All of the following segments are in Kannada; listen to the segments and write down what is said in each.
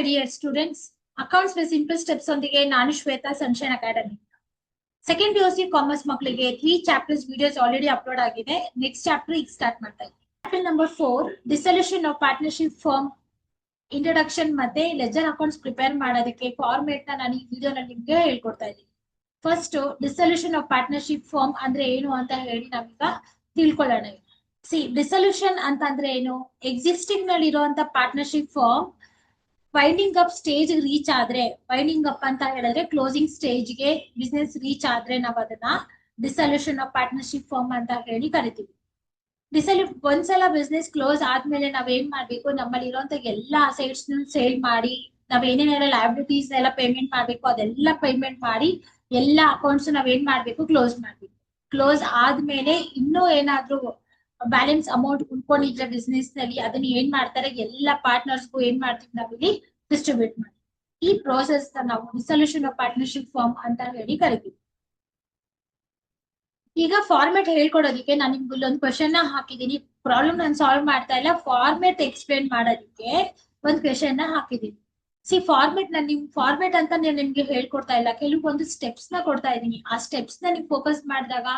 dear students. Accounts with simple steps ಒಂದಿಗೆ ನಾನು Shweta sunshine academy. Second PUC commerce ಮಕ್ಕಳಿಗೆ 3 ಚಾಪ್ಟರ್ಸ್ ವಿಡಿಯೋಸ್ ಆಲ್ರೆಡಿ ಅಪ್ಲೋಡ್ ಆಗಿದೆ. ನೆಕ್ಸ್ಟ್ ಚಾಪ್ಟರ್ ಈಗ ಸ್ಟಾರ್ಟ್ ಮಾಡ್ತಾ ಇದ್ದೀನಿ. Chapter number 4 dissolution of partnership firm introduction ಮತ್ತೆ ಲೆಜರ್ ಅಕೌಂಟ್ಸ್ ಪ್ರಿಪೇರ್ ಮಾಡೋದಕ್ಕೆ ಫಾರ್ಮೇಟ್ ನಾನು ಈ ವಿಡಿಯೋನಲ್ಲಿ ನಿಮ್ಗೆ ಹೇಳ್ಕೊಡ್ತಾ ಇದ್ದೀನಿ. First dissolution of partnership firm ಅಂದ್ರೆ ಏನು ಅಂತ ಹೇಳಿ ನಾವೀಗ ತಿಳ್ಕೊಳ್ಳೋಣ. ಡಿಸಲ್ಯೂಷನ್ ಅಂತಂದ್ರೆ ಏನು? ಎಕ್ಸಿಸ್ಟಿಂಗ್ ನಲ್ಲಿ ಇರುವಂತ partnership firm winding up stage reach ಆದ್ರೆ, ವೈಂಡಿಂಗ್ ಅಪ್ ಅಂತ ಹೇಳಿದ್ರೆ ಕ್ಲೋಸಿಂಗ್ ಸ್ಟೇಜ್ ಗೆ ಬಿಸ್ನೆಸ್ ರೀಚ್ ಆದ್ರೆ ನಾವು ಅದನ್ನ ಡಿಸಲ್ಯೂಷನ್ ಆಫ್ ಪಾರ್ಟ್ನರ್ಶಿಪ್ ಫರ್ಮ್ ಅಂತ ಹೇಳಿ ಕರಿತೀವಿ. ಒಂದ್ಸಲ ಬಿಸ್ನೆಸ್ ಕ್ಲೋಸ್ ಆದ್ಮೇಲೆ ನಾವ್ ಏನ್ ಮಾಡ್ಬೇಕು, ನಮ್ಮಲ್ಲಿ ಇರುವಂತ ಎಲ್ಲಾ ಅಸೆಟ್ಸ್ ಸೇಲ್ ಮಾಡಿ ನಾವ್ ಏನೇನೆಲ್ಲ ಲಯಬಿಲಿಟೀಸ್ ಎಲ್ಲ ಪೇಮೆಂಟ್ ಮಾಡ್ಬೇಕು ಅದೆಲ್ಲ ಪೇಮೆಂಟ್ ಮಾಡಿ ಎಲ್ಲಾ ಅಕೌಂಟ್ಸ್ ನಾವ್ ಏನ್ ಮಾಡ್ಬೇಕು, ಕ್ಲೋಸ್ ಮಾಡ್ಬೇಕು. ಕ್ಲೋಸ್ ಆದ್ಮೇಲೆ ಇನ್ನೂ ಏನಾದ್ರೂ ಬ್ಯಾಲೆನ್ಸ್ ಅಮೌಂಟ್ ಉಳ್ಕೊಂಡಿದ್ರೆ ಬಿಸ್ನೆಸ್ ನಲ್ಲಿ ಅದನ್ನ ಏನ್ ಮಾಡ್ತಾರೆ, ಎಲ್ಲಾ ಪಾರ್ಟ್ನರ್ಸ್ಗೂ ಏನ್ ಮಾಡ್ತೀವಿ ನಾವಿಲ್ಲಿ ಡಿಸ್ಟ್ರಿಬ್ಯೂಟ್ ಮಾಡಿ. ಈ ಪ್ರೋಸೆಸ್ ನಾವು ಡಿಸಲ್ಯೂಷನ್ ಆಫ್ ಪಾರ್ಟ್ನರ್ಶಿಪ್ ಫರ್ಮ್ ಅಂತ ಹೇಳಿ ಕರಿತೀವಿ. ಈಗ ಫಾರ್ಮೆಟ್ ಹೇಳ್ಕೊಡೋದಕ್ಕೆ ನಾನು ನಿಮ್ಗೆ ಒಂದು ಕ್ವೆಶನ್ ನ ಹಾಕಿದೀನಿ. ಪ್ರಾಬ್ಲಮ್ ನಾನು ಸಾಲ್ವ್ ಮಾಡ್ತಾ ಇಲ್ಲ, ಫಾರ್ಮೆಟ್ ಎಕ್ಸ್ಪ್ಲೇನ್ ಮಾಡೋದಕ್ಕೆ ಒಂದು ಕ್ವೆಶನ್ ನ ಹಾಕಿದೀನಿ. ಫಾರ್ಮೆಟ್ ನಾನು ನಿಮ್ ಫಾರ್ಮೆಟ್ ಅಂತ ನಿಮ್ಗೆ ಹೇಳ್ಕೊಡ್ತಾ ಇಲ್ಲ, ಕೆಲವೊಂದು ಸ್ಟೆಪ್ಸ್ ನ ಕೊಡ್ತಾ ಇದೀನಿ. ಆ ಸ್ಟೆಪ್ಸ್ ನ ನೀವು ಫೋಕಸ್ ಮಾಡಿದಾಗ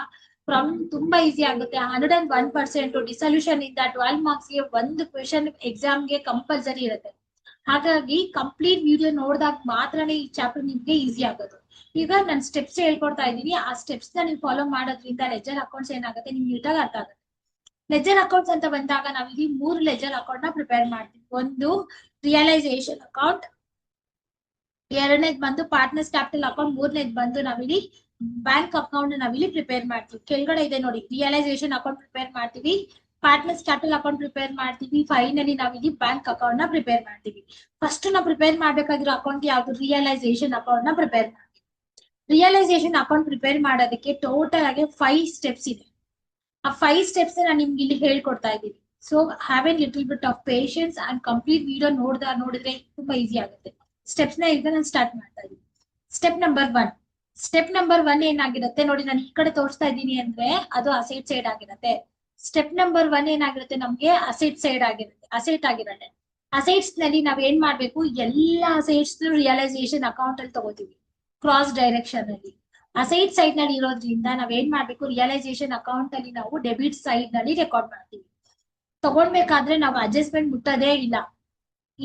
ಪ್ರಾಬ್ಲಮ್ ತುಂಬಾ ಈಸಿ ಆಗುತ್ತೆ. 101% ಡಿಸಲ್ಯೂಷನ್ ಇಂದ 12 ಮಾರ್ಕ್ಸ್ ಗೆ ಒಂದು ಕ್ವೆಶನ್ ಎಕ್ಸಾಮ್ ಗೆ ಕಂಪಲ್ಸರಿ ಇರುತ್ತೆ. ಹಾಗಾಗಿ ಕಂಪ್ಲೀಟ್ ವಿಡಿಯೋ ನೋಡಿದಾಗ ಮಾತ್ರನೇ ಈ ಚಾಪ್ಟರ್ ನಿಮ್ಗೆ ಈಸಿ ಆಗೋದು. ಈಗ ನಾನು ಸ್ಟೆಪ್ಸ್ ಹೇಳ್ಕೊಡ್ತಾ ಇದ್ದೀನಿ, ಆ ಸ್ಟೆಪ್ಸ್ ನ ನೀವು ಫಾಲೋ ಮಾಡೋದ್ರಿಂದ ಲೆಜರ್ ಅಕೌಂಟ್ಸ್ ಏನಾಗುತ್ತೆ ನಿಮ್ಗೆ ನೀಟಾಗಿ ಅರ್ಥ ಆಗುತ್ತೆ. ಲೆಜರ್ ಅಕೌಂಟ್ಸ್ ಅಂತ ಬಂದಾಗ ನಾವು ಇಲ್ಲಿ 3 ಲೆಜರ್ ಅಕೌಂಟ್ ನ ಪ್ರಿಪೇರ್ ಮಾಡ್ತೀವಿ. ಒಂದು ರಿಯಲೈಸೇಷನ್ ಅಕೌಂಟ್, ಎರಡನೇದ್ ಬಂದು ಪಾರ್ಟ್ನರ್ಸ್ ಕ್ಯಾಪಿಟಲ್ ಅಕೌಂಟ್, ಮೂರನೇದ್ ಬಂದು ನಾವಿಲ್ಲಿ ಬ್ಯಾಂಕ್ ಅಕೌಂಟ್ ನಾವಿಲ್ಲಿ ಪ್ರಿಪೇರ್ ಮಾಡ್ತೀವಿ. ಕೆಳಗಡೆ ಇದೆ ನೋಡಿ, ರಿಯಲೈಸೇಷನ್ ಅಕೌಂಟ್ ಪ್ರಿಪೇರ್ ಮಾಡ್ತೀವಿ, ಪಾರ್ಟ್ನರ್ಸ್ ಕ್ಯಾಪಿಟಲ್ ಅಕೌಂಟ್ ಪ್ರಿಪೇರ್ ಮಾಡ್ತೀವಿ, ಫೈನಲಿ ನಾವಿಲ್ಲಿ ಬ್ಯಾಂಕ್ ಅಕೌಂಟ್ ನ ಪ್ರಿಪೇರ್ ಮಾಡ್ತೀವಿ. ಫಸ್ಟ್ ನಾವು ಪ್ರಿಪೇರ್ ಮಾಡ್ಬೇಕಾಗಿರೋ ಅಕೌಂಟ್ ಯಾವ್ದು? ರಿಯಲೈಸೇಷನ್ ಅಕೌಂಟ್ ನ ಪ್ರಿಪೇರ್ ಮಾಡ್ತೀವಿ. ರಿಯಲೈಸೇಷನ್ ಅಕೌಂಟ್ ಪ್ರಿಪೇರ್ ಮಾಡೋದಕ್ಕೆ ಟೋಟಲ್ ಆಗಿ 5 ಸ್ಟೆಪ್ಸ್ ಇದೆ. ಆ 5 ಸ್ಟೆಪ್ಸ್ ನಾನು ನಿಮ್ಗೆ ಇಲ್ಲಿ ಹೇಳ್ಕೊಡ್ತಾ ಇದ್ದೀನಿ. So have A little bit of patience and complete video ನೋಡಿದ್ರೆ ತುಂಬಾ ಈಸಿ ಆಗುತ್ತೆ. ಸ್ಟೆಪ್ಸ್ ನ ಈಗ ನಾನು ಸ್ಟಾರ್ಟ್ ಮಾಡ್ತಾ ಇದ್ದೀನಿ. ಸ್ಟೆಪ್ ನಂಬರ್ 1 ಏನಾಗಿರುತ್ತೆ ನೋಡಿ, ನಾನು ಈ ಕಡೆ ತೋರಿಸ್ತಾ ಇದ್ದೀನಿ ಅಂದ್ರೆ ಅದು ಅಸೆಟ್ ಸೈಡ್ ಆಗಿರುತ್ತೆ. ಸ್ಟೆಪ್ ನಂಬರ್ 1 ಏನಾಗಿರುತ್ತೆ, ನಮ್ಗೆ ಅಸೆಟ್ ಸೈಡ್ ಆಗಿರುತ್ತೆ, ಅಸೆಟ್ ಆಗಿರುತ್ತೆ. ಅಸೆಟ್ಸ್ ನಲ್ಲಿ ನಾವ್ ಏನ್ ಮಾಡ್ಬೇಕು, ಎಲ್ಲಾ ಅಸೆಟ್ಸ್ ರಿಯಲೈಸೇಷನ್ ಅಕೌಂಟ್ ಅಲ್ಲಿ ತಗೋತೀವಿ ಕ್ರಾಸ್ ಡೈರೆಕ್ಷನ್ ಅಲ್ಲಿ. ಅಸೆಟ್ ಸೈಡ್ ನಲ್ಲಿ ಇರೋದ್ರಿಂದ ನಾವ್ ಏನ್ ಮಾಡ್ಬೇಕು, ರಿಯಲೈಸೇಷನ್ ಅಕೌಂಟ್ ಅಲ್ಲಿ ನಾವು ಡೆಬಿಟ್ ಸೈಡ್ ನಲ್ಲಿ ರೆಕಾರ್ಡ್ ಮಾಡ್ತೀವಿ. ತಗೊಳ್ಬೇಕಾದ್ರೆ ನಾವು ಅಡ್ಜಸ್ಟ್ಮೆಂಟ್ ಮುಟ್ಟೋದೇ ಇಲ್ಲ.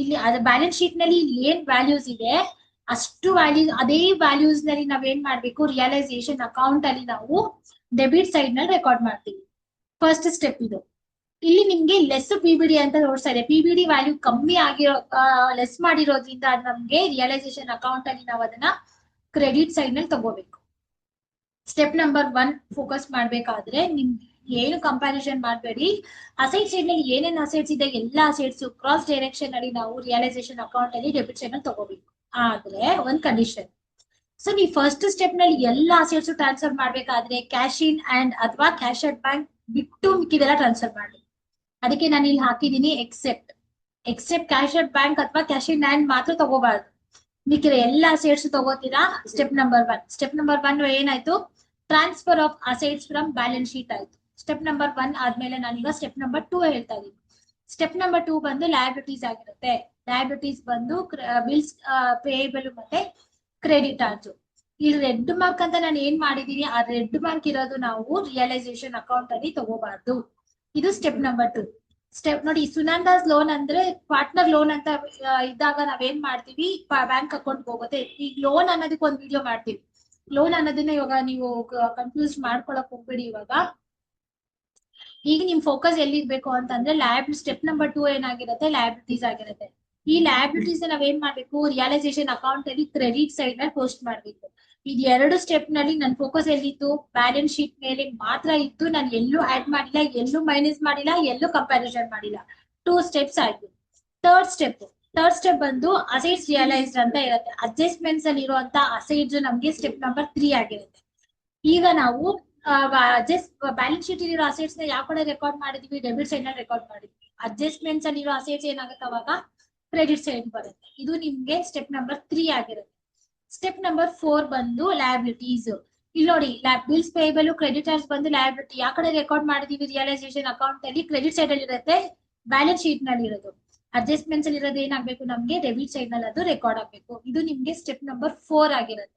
ಇಲ್ಲಿ ಅದ ಬ್ಯಾಲೆನ್ಸ್ ಶೀಟ್ ನಲ್ಲಿ ಏನ್ ವ್ಯಾಲ್ಯೂಸ್ ಇದೆ ಅಷ್ಟು ವ್ಯಾಲ್ಯೂಸ್, ಅದೇ ವ್ಯಾಲ್ಯೂಸ್ ನಲ್ಲಿ ನಾವ್ ಏನ್ ಮಾಡ್ಬೇಕು, ರಿಯಲೈಸೇಷನ್ ಅಕೌಂಟ್ ಅಲ್ಲಿ ನಾವು ಡೆಬಿಟ್ ಸೈಡ್ ನಲ್ಲಿ ರೆಕಾರ್ಡ್ ಮಾಡ್ತೀವಿ. ಫಸ್ಟ್ ಸ್ಟೆಪ್ ಇದು. ಇಲ್ಲಿ ನಿಮ್ಗೆ ಲೆಸ್ PBD ಅಂತ ತೋರಿಸ್ತಾ ಇದೆ. PBD ವ್ಯಾಲ್ಯೂ ಕಮ್ಮಿ ಆಗಿರೋ ಲೆಸ್ ಮಾಡಿರೋದ್ರಿಂದ ನಮ್ಗೆ ರಿಯಲೈಸೇಷನ್ ಅಕೌಂಟ್ ಅಲ್ಲಿ ನಾವು ಅದನ್ನ ಕ್ರೆಡಿಟ್ ಸೈಡ್ ನಲ್ಲಿ ತಗೋಬೇಕು. ಸ್ಟೆಪ್ ನಂಬರ್ 1 ಫೋಕಸ್ ಮಾಡ್ಬೇಕಾದ್ರೆ ನಿಮ್ಗೆ ಏನು ಕಂಪ್ಯಾರಿಸನ್ ಮಾಡಬೇಡಿ. ಅಸೆಟ್ ಸೈಡ್ ನಲ್ಲಿ ಏನೇನ್ ಅಸೆಟ್ಸ್ ಇದೆ ಎಲ್ಲಾ ಅಸೆಟ್ಸ್ ಕ್ರಾಸ್ ಡೈರೆಕ್ಷನ್ ಅಲ್ಲಿ ನಾವು ರಿಯಲೈಸೇಷನ್ ಅಕೌಂಟ್ ಅಲ್ಲಿ ಡೆಬಿಟ್ ಸೈಡ್ ನಲ್ಲಿ ತಗೋಬೇಕು. ಆದ್ರೆ ಒಂದ್ ಕಂಡೀಷನ್. ಸೊ ನೀವು ಫಸ್ಟ್ ಸ್ಟೆಪ್ ನಲ್ಲಿ ಎಲ್ಲಾ ಅಸೆಟ್ಸ್ ಟ್ರಾನ್ಸ್ಫರ್ ಮಾಡ್ಬೇಕಾದ್ರೆ ಕ್ಯಾಶ್ ಇನ್ ಅಂಡ್ ಅಥವಾ ಕ್ಯಾಶ್ ಅಟ್ ಬ್ಯಾಂಕ್ ಬಿಟ್ಟು ಮಿಕ್ಕಿದೆಲ್ಲ ಟ್ರಾನ್ಸ್ಫರ್ ಮಾಡಿ. ಅದಕ್ಕೆ ನಾನು ಇಲ್ಲಿ ಹಾಕಿದೀನಿ ಎಕ್ಸೆಪ್ಟ್ ಕ್ಯಾಶ್ ಅಟ್ ಬ್ಯಾಂಕ್ ಅಥವಾ ಕ್ಯಾಶ್ ಇನ್ ಹ್ಯಾಂಡ್ ಮಾತ್ರ ತಗೋಬಾರ್ದು. ಮಿಕ್ಕಿದ ಎಲ್ಲಾ ಅಸೆಟ್ಸ್ ತಗೋತೀರಾ. ಸ್ಟೆಪ್ ನಂಬರ್ 1 ಏನಾಯ್ತು, transfer of assets from balance sheet ಆಯ್ತು. ಸ್ಟೆಪ್ ನಂಬರ್ 1 ಆದ್ಮೇಲೆ ನಾನೀಗ ಸ್ಟೆಪ್ ನಂಬರ್ 2 ಹೇಳ್ತಾ ಇದೀನಿ. ಸ್ಟೆಪ್ ನಂಬರ್ 2 ಬಂದು ಲಯಬಿಲಿಟೀಸ್ ಆಗಿರುತ್ತೆ. ಲಯಬಿಲಿಟೀಸ್ ಬಂದು ಬಿಲ್ಸ್ ಪೇಯಬಲ್ ಮತ್ತೆ ಕ್ರೆಡಿಟಾರ್ಸ್. ಇಲ್ಲಿ ರೆಡ್ ಮಾರ್ಕ್ ಅಂತ ನಾನು ಏನ್ ಮಾಡಿದೀನಿ, ಆ ರೆಡ್ ಮಾರ್ಕ್ ಇರೋದು ನಾವು ರಿಯಲೈಸೇಷನ್ ಅಕೌಂಟ್ ಅಲ್ಲಿ ತಗೋಬಾರ್ದು. ಇದು ಸ್ಟೆಪ್ ನಂಬರ್ 2. ಸ್ಟೆಪ್ ನೋಡಿ, ಸುನಂದಾಸ್ ಲೋನ್ ಅಂದ್ರೆ ಪಾರ್ಟ್ನರ್ ಲೋನ್ ಅಂತ ಇದ್ದಾಗ ನಾವೇನ್ ಮಾಡ್ತೀವಿ, ಬ್ಯಾಂಕ್ ಅಕೌಂಟ್ ಹೋಗುತ್ತೆ. ಈಗ ಲೋನ್ ಅನ್ನೋದಕ್ಕೆ ಒಂದು ವಿಡಿಯೋ ಮಾಡ್ತೀವಿ. ಲೋನ್ ಅನ್ನೋದನ್ನ ಇವಾಗ ನೀವು ಕನ್ಫ್ಯೂಸ್ ಮಾಡ್ಕೊಳಕ್ ಹೋಗ್ಬೇಡಿ. ಈಗ ನಿಮ್ ಫೋಕಸ್ ಎಲ್ಲಿರ್ಬೇಕು ಅಂತಂದ್ರೆ ಸ್ಟೆಪ್ ನಂಬರ್ 2 ಏನಾಗಿರುತ್ತೆ, ಲಯಬಿಲಿಟೀಸ್ ಆಗಿರುತ್ತೆ. ಈ ಲಯಬಿಲಿಟೀಸ್ ನಾವೇನ್ ಮಾಡ್ಬೇಕು, ರಿಯಲೈಸೇಷನ್ ಅಕೌಂಟ್ ಅಲ್ಲಿ ಕ್ರೆಡಿಟ್ ಸೈಡ್ ನಲ್ಲಿ ಪೋಸ್ಟ್ ಮಾಡ್ಬೇಕು. ಇದು 2 ಸ್ಟೆಪ್ ನಲ್ಲಿ ನನ್ನ ಫೋಕಸ್ ಎಲ್ಲಿತ್ತು, ಬ್ಯಾಲೆನ್ಸ್ ಶೀಟ್ ಮೇಲೆ ಮಾತ್ರ ಇತ್ತು. ನಾನು ಎಲ್ಲೂ ಆಡ್ ಮಾಡಿಲ್ಲ, ಎಲ್ಲೂ ಮೈನಸ್ ಮಾಡಿಲ್ಲ, ಎಲ್ಲೂ ಕಂಪ್ಯಾರಿಸನ್ ಮಾಡಿಲ್ಲ. 2 ಸ್ಟೆಪ್ಸ್ ಆಯ್ತು. ಥರ್ಡ್ ಸ್ಟೆಪ್ ಬಂದು ಅಸೆಟ್ಸ್ ರಿಯಲೈಸ್ಡ್ ಅಂತ ಇರುತ್ತೆ. ಅಡ್ಜಸ್ಟ್ಮೆಂಟ್ಸ್ ಅಲ್ಲಿ ಇರುವಂತ ಅಸೆಟ್ಸ್ ನಮ್ಗೆ ಸ್ಟೆಪ್ ನಂಬರ್ 3 ಆಗಿರುತ್ತೆ. ಈಗ ನಾವು ಬ್ಯಾಲೆನ್ಸ್ ಶೀಟ್ ಇರೋ ಅಸೆಟ್ಸ್ ನ ಯಾವ ಕಡೆ ರೆಕಾರ್ಡ್ ಮಾಡಿದ್ವಿ, ಡೆಬಿಟ್ ಸೈಡ್ ನಲ್ಲಿ ರೆಕಾರ್ಡ್ ಮಾಡಿದ್ವಿ. ಅಡ್ಜಸ್ಟ್ಮೆಂಟ್ಸ್ ಅಲ್ಲಿ ಇರೋ ಅಸೆಟ್ಸ್ ಏನಾಗುತ್ತೆ ಅವಾಗ ಕ್ರೆಡಿಟ್ ಸೈಡ್ ಬರುತ್ತೆ. ಇದು ನಿಮ್ಗೆ ಸ್ಟೆಪ್ ನಂಬರ್ 3 ಆಗಿರುತ್ತೆ. ಸ್ಟೆಪ್ ನಂಬರ್ 4 ಬಂದು ಲಯಬಿಲಿಟೀಸ್. ಇಲ್ಲಿ ನೋಡಿ, ಬಿಲ್ಸ್ ಪೇಯಬಲ್ ಕ್ರೆಡಿಟರ್ಸ್ ಬಂದು ಲಯಬಿಲಿಟಿ. ಯಾವ ಕಡೆ ರೆಕಾರ್ಡ್ ಮಾಡಿದೀವಿ, ರಿಯಲೈಸೇಷನ್ ಅಕೌಂಟ್ ಅಲ್ಲಿ ಕ್ರೆಡಿಟ್ ಸೈಡ್ ಅಲ್ಲಿ ಇರುತ್ತೆ, ಬ್ಯಾಲೆನ್ಸ್ ಶೀಟ್ ನಲ್ಲಿ ಇರೋದು. ಅಡ್ಜಸ್ಟ್ಮೆಂಟ್ಸ್ ಅಲ್ಲಿ ಇರೋದು ಏನಾಗ್ಬೇಕು ನಮ್ಗೆ ಡೆಬಿಟ್ ಸೈಡ್ ನಲ್ಲಿ ಅದು ರೆಕಾರ್ಡ್ ಆಗ್ಬೇಕು. ಇದು ನಿಮ್ಗೆ ಸ್ಟೆಪ್ ನಂಬರ್ 4 ಆಗಿರುತ್ತೆ.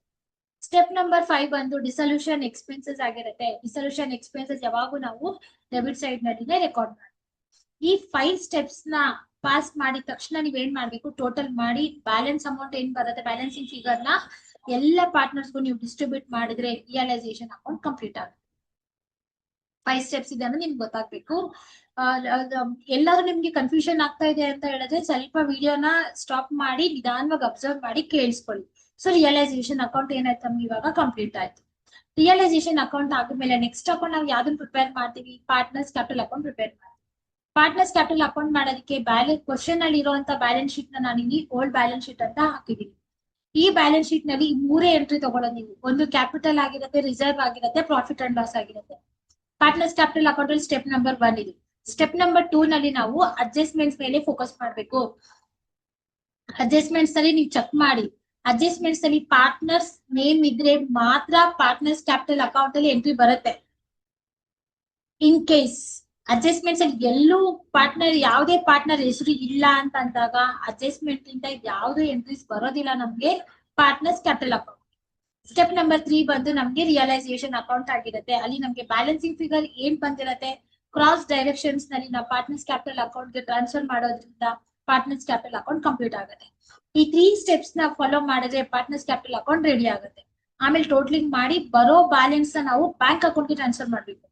ಸ್ಟೆಪ್ ನಂಬರ್ 5 ಬಂದು ಡಿಸಲ್ಯೂಷನ್ ಎಕ್ಸ್ಪೆನ್ಸಸ್ ಆಗಿರುತ್ತೆ. ಡಿಸಲ್ಯೂಷನ್ ಎಕ್ಸ್ಪೆನ್ಸಸ್ ಯಾವಾಗೂ ನಾವು ಡೆಬಿಟ್ ಸೈಡ್ ನಲ್ಲಿನೇ ರೆಕಾರ್ಡ್ ಮಾಡಿ. ಈ 5 ಸ್ಟೆಪ್ಸ್ ನ ಪಾಸ್ ಮಾಡಿದ ತಕ್ಷಣ ನೀವ್ ಏನ್ ಮಾಡ್ಬೇಕು, ಟೋಟಲ್ ಮಾಡಿ ಬ್ಯಾಲೆನ್ಸ್ ಅಮೌಂಟ್ ಏನ್ ಬರುತ್ತೆ, ಬ್ಯಾಲೆನ್ಸಿಂಗ್ ಫಿಗರ್ ನ ಎಲ್ಲ ಪಾರ್ಟ್ನರ್ಸ್ಗೂ ನೀವು ಡಿಸ್ಟ್ರಿಬ್ಯೂಟ್ ಮಾಡಿದ್ರೆ ರಿಯಲೈಸೇಷನ್ ಅಕೌಂಟ್ ಕಂಪ್ಲೀಟ್ ಆಗುತ್ತೆ. 5 ಸ್ಟೆಪ್ಸ್ ಇದೆ ಅಂದ್ರೆ ನಿಮ್ಗೆ ಗೊತ್ತಾಗ್ಬೇಕು. ಎಲ್ಲಾದ್ರೂ ನಿಮ್ಗೆ ಕನ್ಫ್ಯೂಷನ್ ಆಗ್ತಾ ಇದೆ ಅಂತ ಹೇಳಿದ್ರೆ ಸ್ವಲ್ಪ ವಿಡಿಯೋನ ಸ್ಟಾಪ್ ಮಾಡಿ ನಿಧಾನವಾಗಿ ಅಬ್ಸರ್ವ್ ಮಾಡಿ ಕೇಳಿಸ್ಕೊಳ್ಳಿ. ಸೊ ರಿಯಲೈಸೇಷನ್ ಅಕೌಂಟ್ ಏನಾಯ್ತು ನಮ್ಗೆ ಇವಾಗ ಕಂಪ್ಲೀಟ್ ಆಯ್ತು. ರಿಯಲೈಸೇಷನ್ ಅಕೌಂಟ್ ಆದ್ಮೇಲೆ ನೆಕ್ಸ್ಟ್ ಅಕೌಂಟ್ ನಾವು ಯಾವ್ದನ್ನ ಪ್ರಿಪೇರ್ ಮಾಡ್ತೀವಿ, ಪಾರ್ಟ್ನರ್ಸ್ ಕ್ಯಾಪಿಟಲ್ ಅಕೌಂಟ್ ಪ್ರಿಪೇರ್ ಮಾಡ್ತೀವಿ. ಪಾರ್ಟ್ನರ್ಸ್ ಕ್ಯಾಪಿಟಲ್ ಅಕೌಂಟ್ ಮಾಡೋದಕ್ಕೆ ಬ್ಯಾಲೆನ್ಸ್ ಕ್ವಶನ್ ಅಲ್ಲಿ ಇರುವಂತ ಬ್ಯಾಲೆನ್ಸ್ ಶೀಟ್ ನ ನಾನು ಇಲ್ಲಿ ಓಲ್ಡ್ ಬ್ಯಾಲೆನ್ಸ್ ಶೀಟ್ ಅಂತ ಹಾಕಿದೀನಿ. ಈ ಬ್ಯಾಲೆನ್ಸ್ ಶೀಟ್ ನಲ್ಲಿ 3 ಎಂಟ್ರಿ ತಗೊಳ್ಳೋದು ನೀವು. ಒಂದು ಕ್ಯಾಪಿಟಲ್ ಆಗಿರುತ್ತೆ, ರಿಸರ್ವ್ ಆಗಿರುತ್ತೆ, ಪ್ರಾಫಿಟ್ ಅಂಡ್ ಲಾಸ್ ಆಗಿರುತ್ತೆ. ಪಾರ್ಟ್ನರ್ಸ್ ಕ್ಯಾಪಿಟಲ್ ಅಕೌಂಟ್ ಅಲ್ಲಿ ಸ್ಟೆಪ್ ನಂಬರ್ 1 ಇದೆ. ಸ್ಟೆಪ್ ನಂಬರ್ 2 ನಲ್ಲಿ ನಾವು ಅಡ್ಜಸ್ಟ್ಮೆಂಟ್ಸ್ ಮೇಲೆ ಫೋಕಸ್ ಮಾಡಬೇಕು. ಅಡ್ಜಸ್ಟ್ಮೆಂಟ್ಸ್ ಅಲ್ಲಿ ನೀವು ಚೆಕ್ ಮಾಡಿ, ಅಡ್ಜಸ್ಟ್ಮೆಂಟ್ಸ್ ಅಲ್ಲಿ ಪಾರ್ಟ್ನರ್ಸ್ ನೇಮ್ ಇದ್ರೆ ಮಾತ್ರ ಪಾರ್ಟ್ನರ್ಸ್ ಕ್ಯಾಪಿಟಲ್ ಅಕೌಂಟ್ ಅಲ್ಲಿ ಎಂಟ್ರಿ ಬರುತ್ತೆ. ಇನ್ ಕೇಸ್ ಅಡ್ಜಸ್ಟ್ಮೆಂಟ್ಸ್ ಅಲ್ಲಿ ಎಲ್ಲೂ ಯಾವುದೇ ಪಾರ್ಟ್ನರ್ ಹೆಸರು ಇಲ್ಲ ಅಂತ ಅಂದಾಗ ಅಡ್ಜಸ್ಟ್ಮೆಂಟ್ ಇಂದ ಯಾವ್ದು ಎಂಟ್ರೀಸ್ ಬರೋದಿಲ್ಲ ನಮ್ಗೆ partners capital account. Step number 3 ಬಂದು ನಮ್ಗೆ ರಿಯಲೈಸೇಷನ್ ಅಕೌಂಟ್ ಆಗಿರುತ್ತೆ. ಅಲ್ಲಿ ನಮ್ಗೆ ಬ್ಯಾಲೆನ್ಸಿಂಗ್ ಫಿಗರ್ ಏನ್ ಬಂದಿರತ್ತೆ, ಕ್ರಾಸ್ ಡೈರೆಕ್ಷನ್ಸ್ ನಲ್ಲಿ ನಾವು ಪಾರ್ಟ್ನರ್ಸ್ ಕ್ಯಾಪಿಟಲ್ ಅಕೌಂಟ್ ಗೆ ಟ್ರಾನ್ಸ್ಫರ್ ಮಾಡೋದ್ರಿಂದ ಪಾರ್ಟ್ನರ್ಸ್ ಕ್ಯಾಪಿಟಲ್ ಅಕೌಂಟ್ ಕಂಪ್ಲೀಟ್ ಆಗುತ್ತೆ. ಈ 3 ಸ್ಟೆಪ್ಸ್ ನ ಫಾಲೋ ಮಾಡಿದ್ರೆ ಪಾರ್ಟ್ನರ್ಸ್ ಕ್ಯಾಪಿಟಲ್ ಅಕೌಂಟ್ ರೆಡಿ ಆಗುತ್ತೆ. ಆಮೇಲೆ ಟೋಟಲಿಂಗ್ ಮಾಡಿ ಬರೋ ಬ್ಯಾಲೆನ್ಸ್ ನಾವು ಬ್ಯಾಂಕ್ ಅಕೌಂಟ್ ಗೆ ಟ್ರಾನ್ಸ್ಫರ್ ಮಾಡ್ಬೇಕು.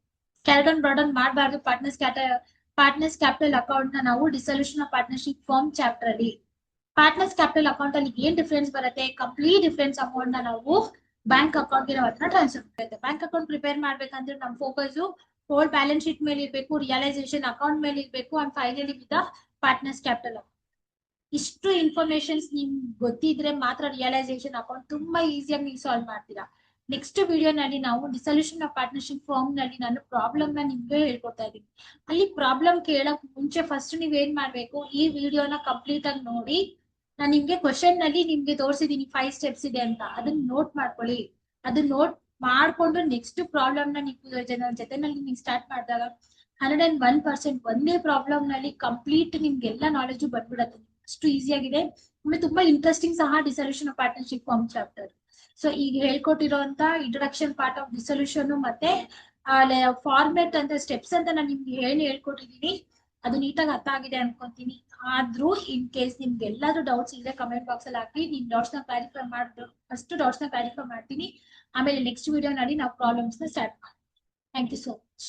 ಕ್ಯಾರಿಡನ್ ಬ್ರಾಡನ್ ಮಾಡಬಾರ್ದು. ಪಾರ್ಟ್ನರ್ಸ್ ಕ್ಯಾಪಿಟಲ್ ಅಕೌಂಟ್ ನ ನಾವು dissolution of partnership firm chapter ಅಲ್ಲಿ ಪಾರ್ಟ್ನರ್ಸ್ ಕ್ಯಾಪಿಟಲ್ ಅಕೌಂಟ್ ಅಲ್ಲಿ ಏನ್ ಡಿಫರೆನ್ಸ್ ಬರುತ್ತೆ, ಕಂಪ್ಲೀಟ್ ಡಿಫರೆನ್ಸ್ ಅಮೌಂಟ್ ನ ನಾವು ಬ್ಯಾಂಕ್ ಅಕೌಂಟ್ ಗೆ ನಾವು ಅದನ್ನ ಟ್ರಾನ್ಸ್ಫರ್ ಮಾಡುತ್ತೆ. ಬ್ಯಾಂಕ್ ಅಕೌಂಟ್ ಪ್ರಿಪೇರ್ ಮಾಡ್ಬೇಕಂದ್ರೆ ನಮ್ ಫೋಕಸ್ ಹೋಲ್ ಬ್ಯಾಲೆನ್ಸ್ ಶೀಟ್ ಮೇಲೆ ಇರ್ಬೇಕು, ರಿಯಲೈಸೇಷನ್ ಅಕೌಂಟ್ ಮೇಲೆ ಇರ್ಬೇಕು, and finally with partners capital account. ಇಷ್ಟು ಇನ್ಫಾರ್ಮೇಶನ್ಸ್ ನಿಮ್ಗೆ ಗೊತ್ತಿದ್ರೆ ಮಾತ್ರ ರಿಯಲೈಸೇಷನ್ ಅಕೌಂಟ್ ತುಂಬಾ ಈಸಿಯಾಗಿ ನೀವು ಸಾಲ್ವ್ ಮಾಡ್ತೀರಾ. ನೆಕ್ಸ್ಟ್ ವಿಡಿಯೋನಲ್ಲಿ ನಾವು ಡಿಸಲ್ಯೂಷನ್ ಆಫ್ ಪಾರ್ಟ್ನರ್ಶಿಪ್ ಫಾರ್ಮ್ ನಲ್ಲಿ ನಾನು ಪ್ರಾಬ್ಲಮ್ ನ ನಿಮ್ಗೆ ಹೇಳ್ಕೊಡ್ತಾ ಇದ್ದೀನಿ. ಅಲ್ಲಿ ಪ್ರಾಬ್ಲಮ್ ಕೇಳಕ್ ಮುಂಚೆ ಫಸ್ಟ್ ನೀವ್ ಏನ್ ಮಾಡ್ಬೇಕು, ಈ ವಿಡಿಯೋನ ಕಂಪ್ಲೀಟ್ ಆಗಿ ನೋಡಿ. ನಾನು ನಿಮ್ಗೆ ಕ್ವಶನ್ ನಲ್ಲಿ ನಿಮ್ಗೆ ತೋರಿಸಿದೀನಿ 5 ಸ್ಟೆಪ್ಸ್ ಇದೆ ಅಂತ, ಅದನ್ನ ನೋಟ್ ಮಾಡ್ಕೊಳ್ಳಿ. ಅದನ್ನ ನೋಟ್ ಮಾಡ್ಕೊಂಡು ನೆಕ್ಸ್ಟ್ ಪ್ರಾಬ್ಲಮ್ ನ ನೀವು ಜೊತೆನಲ್ಲಿ ನೀವು ಸ್ಟಾರ್ಟ್ ಮಾಡಿದಾಗ 101% ಒಂದೇ ಪ್ರಾಬ್ಲಮ್ ನಲ್ಲಿ ಕಂಪ್ಲೀಟ್ ನಿಮ್ಗೆ ಎಲ್ಲ ನಾಲೆಜ್ ಬಂದ್ಬಿಡತ್ತೆ. ಅಷ್ಟು ಈಸಿ ಆಗಿದೆ. ಆಮೇಲೆ ತುಂಬಾ ಇಂಟ್ರೆಸ್ಟಿಂಗ್ ಸಹ dissolution of partnership firm chapter. So ಈಗ ಹೇಳ್ಕೊಟ್ಟಿರೋಂತ ಇಂಟ್ರೊಡಕ್ಷನ್ ಪಾರ್ಟ್ ಆಫ್ ಡಿಸಲ್ಯೂಷನ್ ಮತ್ತೆ ಫಾರ್ಮೆಟ್ ಅಂತ ಸ್ಟೆಪ್ಸ್ ಅಂತ ನಾನು ನಿಮ್ಗೆ ಹೇಳ್ಕೊಟ್ಟಿದೀನಿ. ಅದು ನೀಟಾಗಿ ಅರ್ಥ ಆಗಿದೆ ಅನ್ಕೊಂತೀನಿ. ಆದ್ರೂ ಇನ್ ಕೇಸ್ ನಿಮ್ಗೆ ಎಲ್ಲಾದ್ರೂ ಡೌಟ್ಸ್ ಇದ್ರೆ ಕಮೆಂಟ್ ಬಾಕ್ಸ್ ಅಲ್ಲಿ ಹಾಕಿ. ನಿಮ್ ಡೌಟ್ಸ್ ನ ಕ್ಲಾರಿಫೈ ಫಸ್ಟ್ ಡೌಟ್ಸ್ ನ ಕ್ಲಾರಿಫೈ ಮಾಡ್ತೀನಿ. ಆಮೇಲೆ ನೆಕ್ಸ್ಟ್ ವಿಡಿಯೋ ನಲ್ಲಿ ನಾವು ಪ್ರಾಬ್ಲಮ್ಸ್ ನ ಸ್ಟಾರ್ಟ್ ಮಾಡ್ತೀವಿ. Thank you so much.